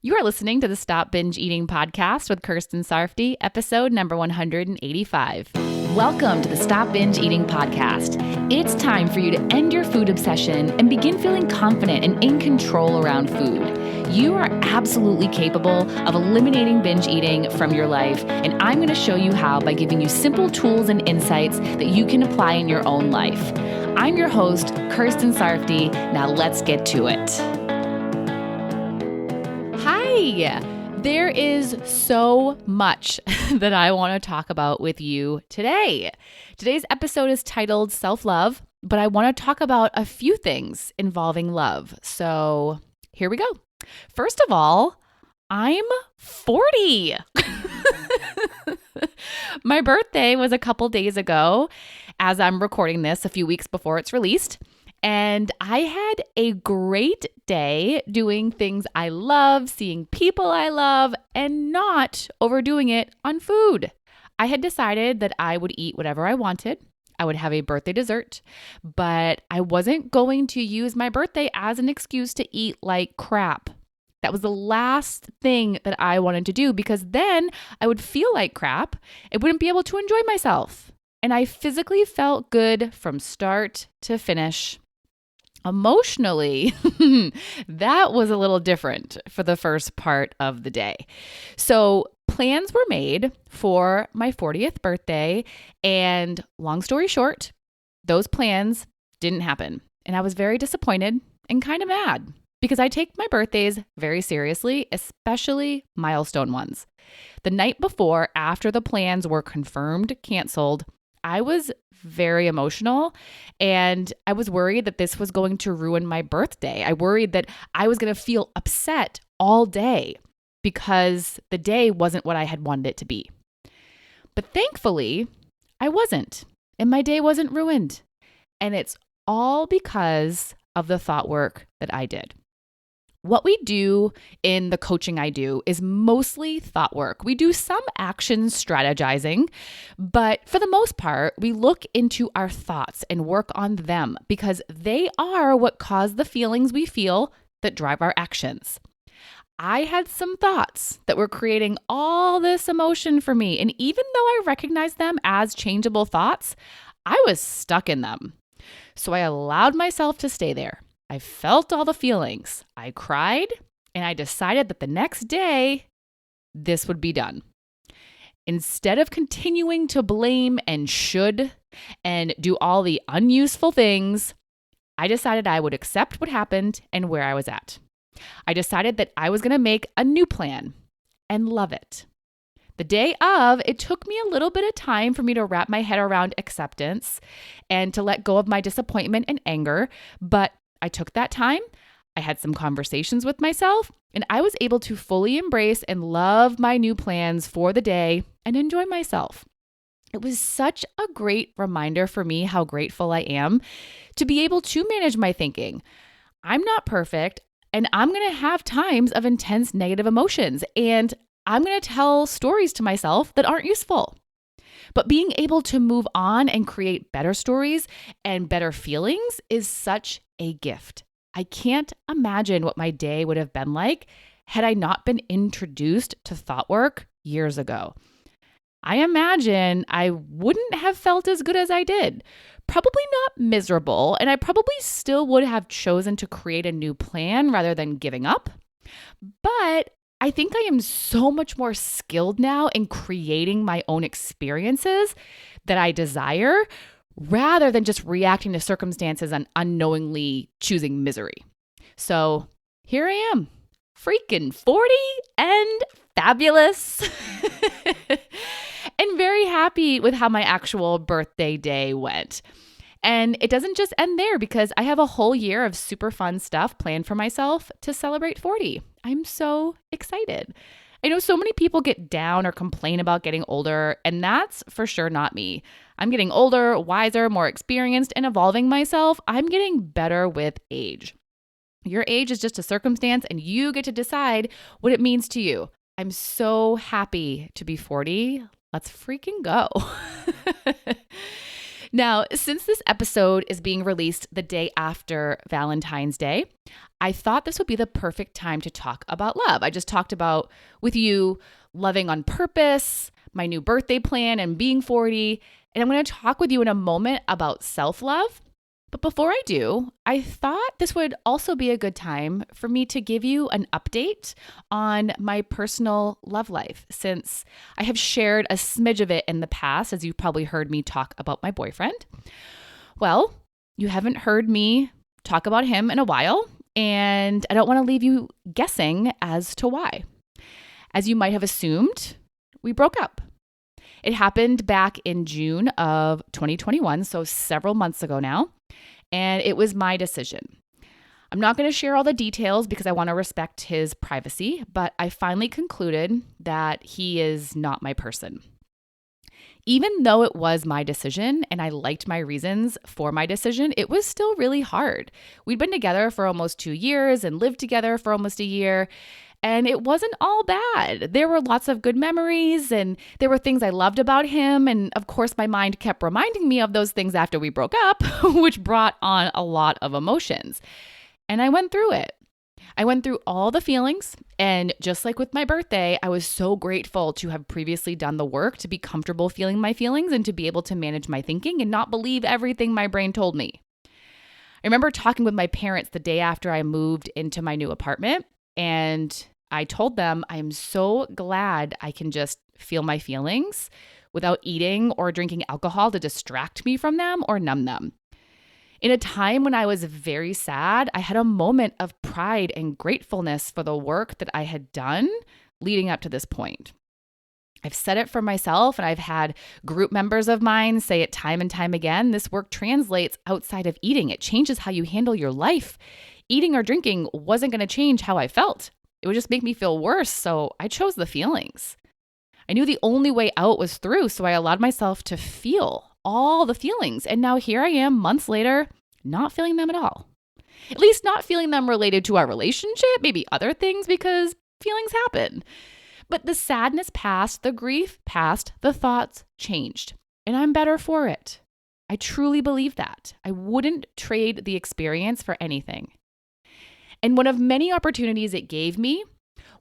You are listening to the Stop Binge Eating podcast with Kirsten Sarfty, episode number 185. Welcome to the Stop Binge Eating podcast. It's time for you to end your food obsession and begin feeling confident and in control around food. You are absolutely capable of eliminating binge eating from your life, and I'm going to show you how by giving you simple tools and insights that you can apply in your own life. I'm your host, Kirsten Sarfty. Now let's get to it. Hi! There is so much that I want to talk about with you today. Today's episode is titled Self-Love, but I want to talk about a few things involving love. So here we go. First of all, I'm 40. My birthday was a couple days ago, as I'm recording this a few weeks before it's released. And I had a great day doing things I love, seeing people I love, and not overdoing it on food. I had decided that I would eat whatever I wanted. I would have a birthday dessert, but I wasn't going to use my birthday as an excuse to eat like crap. That was the last thing that I wanted to do because then I would feel like crap. I wouldn't be able to enjoy myself. And I physically felt good from start to finish. Emotionally, that was a little different for the first part of the day. So plans were made for my 40th birthday, and long story short, those plans didn't happen. And I was very disappointed and kind of mad because I take my birthdays very seriously, especially milestone ones. The night before, after the plans were confirmed canceled, I was very emotional and I was worried that this was going to ruin my birthday. I worried that I was going to feel upset all day because the day wasn't what I had wanted it to be. But thankfully, I wasn't, and my day wasn't ruined. And it's all because of the thought work that I did. What we do in the coaching I do is mostly thought work. We do some action strategizing, but for the most part, we look into our thoughts and work on them because they are what cause the feelings we feel that drive our actions. I had some thoughts that were creating all this emotion for me, and even though I recognized them as changeable thoughts, I was stuck in them. So I allowed myself to stay there. I felt all the feelings. I cried, and I decided that the next day, this would be done. Instead of continuing to blame and should and do all the unuseful things, I decided I would accept what happened and where I was at. I decided that I was going to make a new plan and love it. The day of, it took me a little bit of time for me to wrap my head around acceptance and to let go of my disappointment and anger, but I took that time, I had some conversations with myself, and I was able to fully embrace and love my new plans for the day and enjoy myself. It was such a great reminder for me how grateful I am to be able to manage my thinking. I'm not perfect, and I'm going to have times of intense negative emotions, and I'm going to tell stories to myself that aren't useful. But being able to move on and create better stories and better feelings is such a gift. I can't imagine what my day would have been like had I not been introduced to thought work years ago. I imagine I wouldn't have felt as good as I did. Probably not miserable, and I probably still would have chosen to create a new plan rather than giving up. But I think I am so much more skilled now in creating my own experiences that I desire rather than just reacting to circumstances and unknowingly choosing misery. So here I am, freaking 40 and fabulous and very happy with how my actual birthday day went. And it doesn't just end there because I have a whole year of super fun stuff planned for myself to celebrate 40. I'm so excited. I know so many people get down or complain about getting older, and that's for sure not me. I'm getting older, wiser, more experienced, and evolving myself. I'm getting better with age. Your age is just a circumstance, and you get to decide what it means to you. I'm so happy to be 40. Let's freaking go. Now, since this episode is being released the day after Valentine's Day, I thought this would be the perfect time to talk about love. I just talked about with you loving on purpose, my new birthday plan, and being 40. And I'm going to talk with you in a moment about self-love. But before I do, I thought this would also be a good time for me to give you an update on my personal love life, since I have shared a smidge of it in the past, as you've probably heard me talk about my boyfriend. Well, you haven't heard me talk about him in a while, and I don't want to leave you guessing as to why. As you might have assumed, we broke up. It happened back in June of 2021, so several months ago now. And it was my decision. I'm not going to share all the details because I want to respect his privacy, but I finally concluded that he is not my person. Even though it was my decision and I liked my reasons for my decision, it was still really hard. We'd been together for almost 2 years and lived together for almost a year. And it wasn't all bad. There were lots of good memories and there were things I loved about him. And of course, my mind kept reminding me of those things after we broke up, which brought on a lot of emotions. And I went through it. I went through all the feelings. And just like with my birthday, I was so grateful to have previously done the work to be comfortable feeling my feelings and to be able to manage my thinking and not believe everything my brain told me. I remember talking with my parents the day after I moved into my new apartment. And I told them I am so glad I can just feel my feelings without eating or drinking alcohol to distract me from them or numb them. In a time when I was very sad, I had a moment of pride and gratefulness for the work that I had done leading up to this point. I've said it for myself, and I've had group members of mine say it time and time again. This work translates outside of eating. It changes how you handle your life. Eating or drinking wasn't going to change how I felt. It would just make me feel worse, so I chose the feelings. I knew the only way out was through, so I allowed myself to feel all the feelings. And now here I am, months later, not feeling them at all. At least not feeling them related to our relationship, maybe other things, because feelings happen. But the sadness passed, the grief passed, the thoughts changed, and I'm better for it. I truly believe that. I wouldn't trade the experience for anything. And one of many opportunities it gave me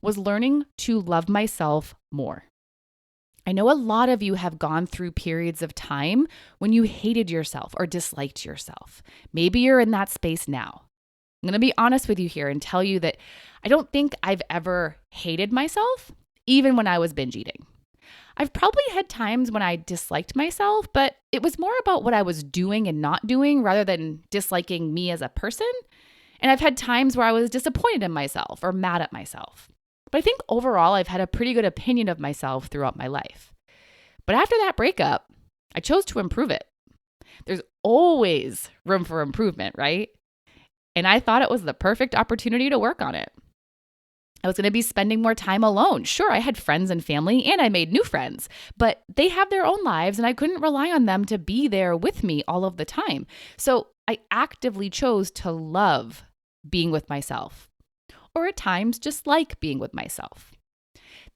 was learning to love myself more. I know a lot of you have gone through periods of time when you hated yourself or disliked yourself. Maybe you're in that space now. I'm going to be honest with you here and tell you that I don't think I've ever hated myself, even when I was binge eating. I've probably had times when I disliked myself, but it was more about what I was doing and not doing rather than disliking me as a person. And I've had times where I was disappointed in myself or mad at myself. But I think overall, I've had a pretty good opinion of myself throughout my life. But after that breakup, I chose to improve it. There's always room for improvement, right? And I thought it was the perfect opportunity to work on it. I was going to be spending more time alone. Sure, I had friends and family and I made new friends, but they have their own lives and I couldn't rely on them to be there with me all of the time. So I actively chose to love being with myself, or at times just like being with myself.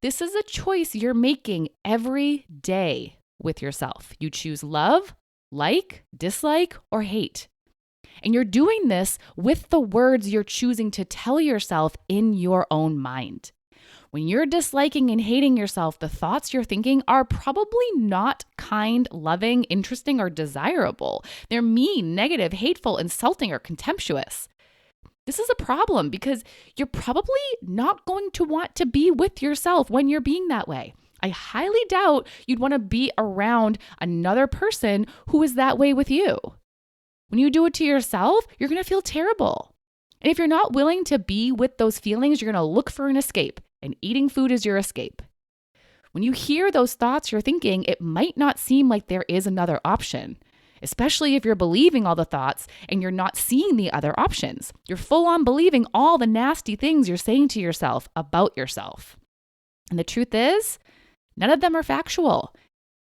This is a choice you're making every day with yourself. You choose love, like, dislike, or hate. And you're doing this with the words you're choosing to tell yourself in your own mind. When you're disliking and hating yourself, the thoughts you're thinking are probably not kind, loving, interesting, or desirable. They're mean, negative, hateful, insulting, or contemptuous. This is a problem because you're probably not going to want to be with yourself when you're being that way. I highly doubt you'd want to be around another person who is that way with you. When you do it to yourself, you're going to feel terrible. And if you're not willing to be with those feelings, you're going to look for an escape, and eating food is your escape. When you hear those thoughts you're thinking, it might not seem like there is another option, especially if you're believing all the thoughts and you're not seeing the other options. You're full on believing all the nasty things you're saying to yourself about yourself. And the truth is, none of them are factual.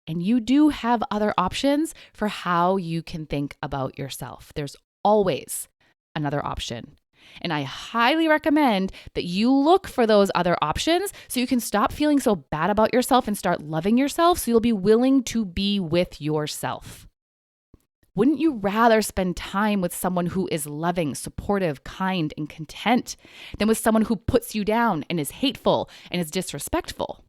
And you do have other options for how you can think about yourself. There's always another option. And I highly recommend that you look for those other options so you can stop feeling so bad about yourself and start loving yourself so you'll be willing to be with yourself. Wouldn't you rather spend time with someone who is loving, supportive, kind, and content than with someone who puts you down and is hateful and is disrespectful?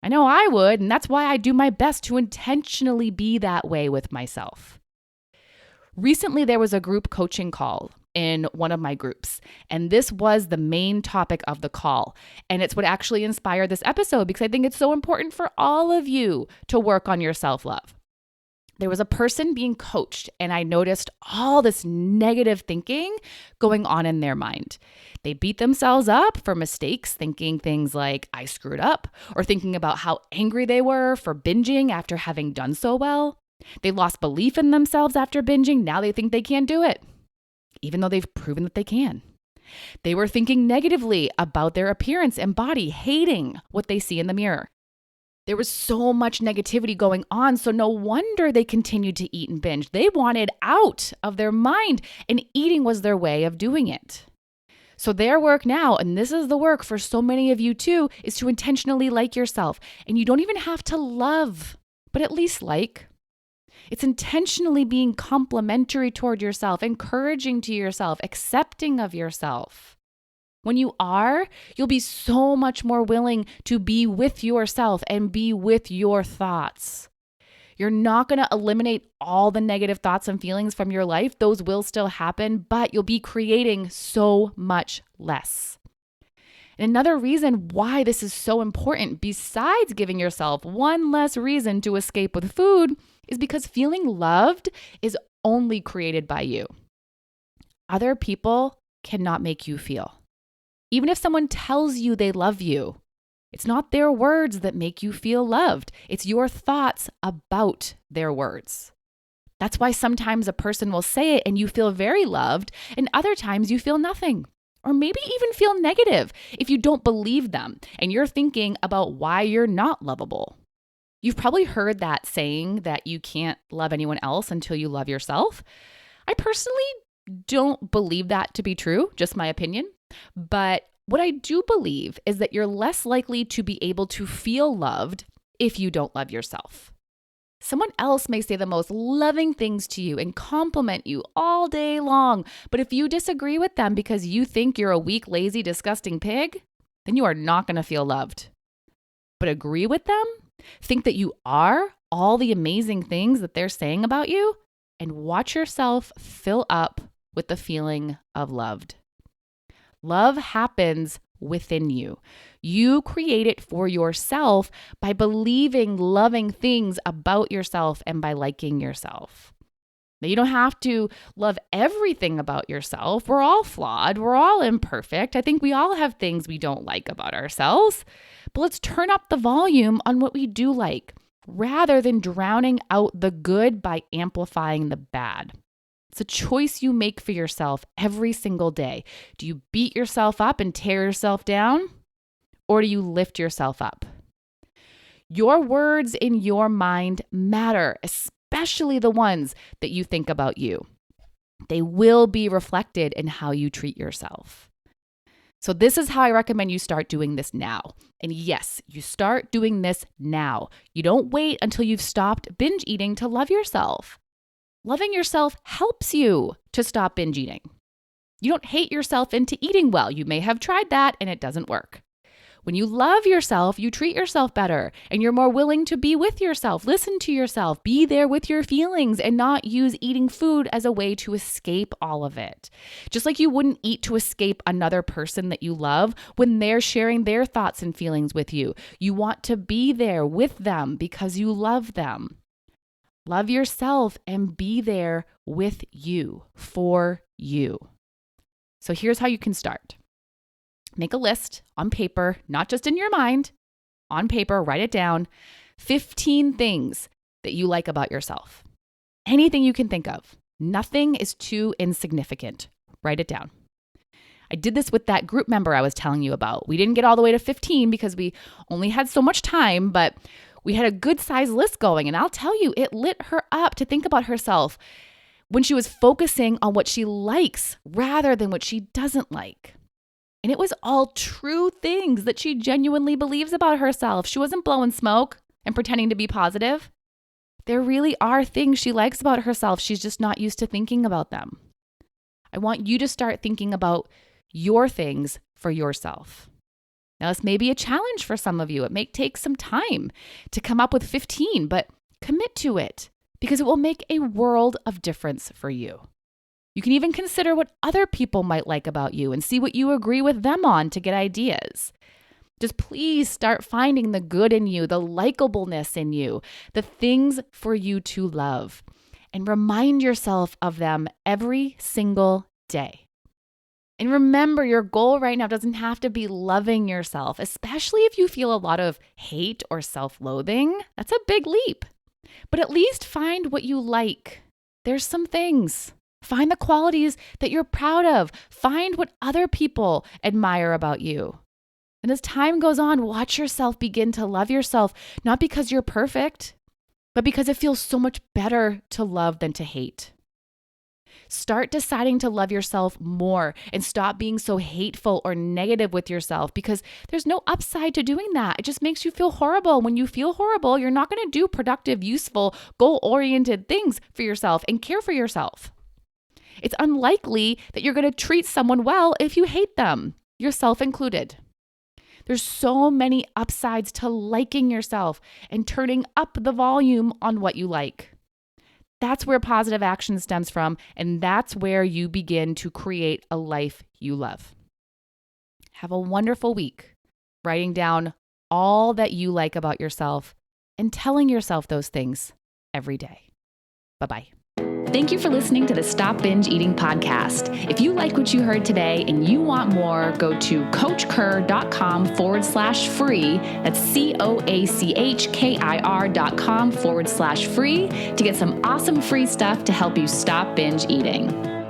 I know I would, and that's why I do my best to intentionally be that way with myself. Recently, there was a group coaching call in one of my groups, and this was the main topic of the call. And it's what actually inspired this episode because I think it's so important for all of you to work on your self-love. There was a person being coached, and I noticed all this negative thinking going on in their mind. They beat themselves up for mistakes, thinking things like, I screwed up, or thinking about how angry they were for binging after having done so well. They lost belief in themselves after binging. Now they think they can't do it, even though they've proven that they can. They were thinking negatively about their appearance and body, hating what they see in the mirror. There was so much negativity going on, so no wonder they continued to eat and binge. They wanted out of their mind, and eating was their way of doing it. So their work now, and this is the work for so many of you too, is to intentionally like yourself. And you don't even have to love, but at least like. It's intentionally being complimentary toward yourself, encouraging to yourself, accepting of yourself. When you are, you'll be so much more willing to be with yourself and be with your thoughts. You're not going to eliminate all the negative thoughts and feelings from your life. Those will still happen, but you'll be creating so much less. And another reason why this is so important, besides giving yourself one less reason to escape with food, is because feeling loved is only created by you. Other people cannot make you feel. Even if someone tells you they love you, it's not their words that make you feel loved. It's your thoughts about their words. That's why sometimes a person will say it and you feel very loved, and other times you feel nothing, or maybe even feel negative if you don't believe them and you're thinking about why you're not lovable. You've probably heard that saying that you can't love anyone else until you love yourself. I personally don't believe that to be true, just my opinion. But what I do believe is that you're less likely to be able to feel loved if you don't love yourself. Someone else may say the most loving things to you and compliment you all day long, but if you disagree with them because you think you're a weak, lazy, disgusting pig, then you are not going to feel loved. But agree with them, think that you are all the amazing things that they're saying about you, and watch yourself fill up with the feeling of loved. Love happens within you. You create it for yourself by believing loving things about yourself and by liking yourself. Now, you don't have to love everything about yourself. We're all flawed. We're all imperfect. I think we all have things we don't like about ourselves. But let's turn up the volume on what we do like, rather than drowning out the good by amplifying the bad. It's a choice you make for yourself every single day. Do you beat yourself up and tear yourself down? Or do you lift yourself up? Your words in your mind matter, especially the ones that you think about you. They will be reflected in how you treat yourself. So this is how I recommend you start doing this now. And yes, you start doing this now. You don't wait until you've stopped binge eating to love yourself. Loving yourself helps you to stop binge eating. You don't hate yourself into eating well. You may have tried that and it doesn't work. When you love yourself, you treat yourself better and you're more willing to be with yourself, listen to yourself, be there with your feelings and not use eating food as a way to escape all of it. Just like you wouldn't eat to escape another person that you love when they're sharing their thoughts and feelings with you. You want to be there with them because you love them. Love yourself and be there with you, for you. So here's how you can start. Make a list on paper, not just in your mind, on paper, write it down. 15 things that you like about yourself. Anything you can think of. Nothing is too insignificant. Write it down. I did this with that group member I was telling you about. We didn't get all the way to 15 because we only had so much time, but we had a good size list going, and I'll tell you, it lit her up to think about herself when she was focusing on what she likes rather than what she doesn't like. And it was all true things that she genuinely believes about herself. She wasn't blowing smoke and pretending to be positive. There really are things she likes about herself. She's just not used to thinking about them. I want you to start thinking about your things for yourself. Now, this may be a challenge for some of you. It may take some time to come up with 15, but commit to it because it will make a world of difference for you. You can even consider what other people might like about you and see what you agree with them on to get ideas. Just please start finding the good in you, the likableness in you, the things for you to love, and remind yourself of them every single day. And remember, your goal right now doesn't have to be loving yourself, especially if you feel a lot of hate or self-loathing. That's a big leap. But at least find what you like. There's some things. Find the qualities that you're proud of. Find what other people admire about you. And as time goes on, watch yourself begin to love yourself, not because you're perfect, but because it feels so much better to love than to hate. Start deciding to love yourself more and stop being so hateful or negative with yourself because there's no upside to doing that. It just makes you feel horrible. When you feel horrible, you're not going to do productive, useful, goal-oriented things for yourself and care for yourself. It's unlikely that you're going to treat someone well if you hate them, yourself included. There's so many upsides to liking yourself and turning up the volume on what you like. That's where positive action stems from, and that's where you begin to create a life you love. Have a wonderful week, writing down all that you like about yourself and telling yourself those things every day. Bye-bye. Thank you for listening to the Stop Binge Eating podcast. If you like what you heard today and you want more, go to coachkir.com/free. That's COACHKIR.com/free to get some awesome free stuff to help you stop binge eating.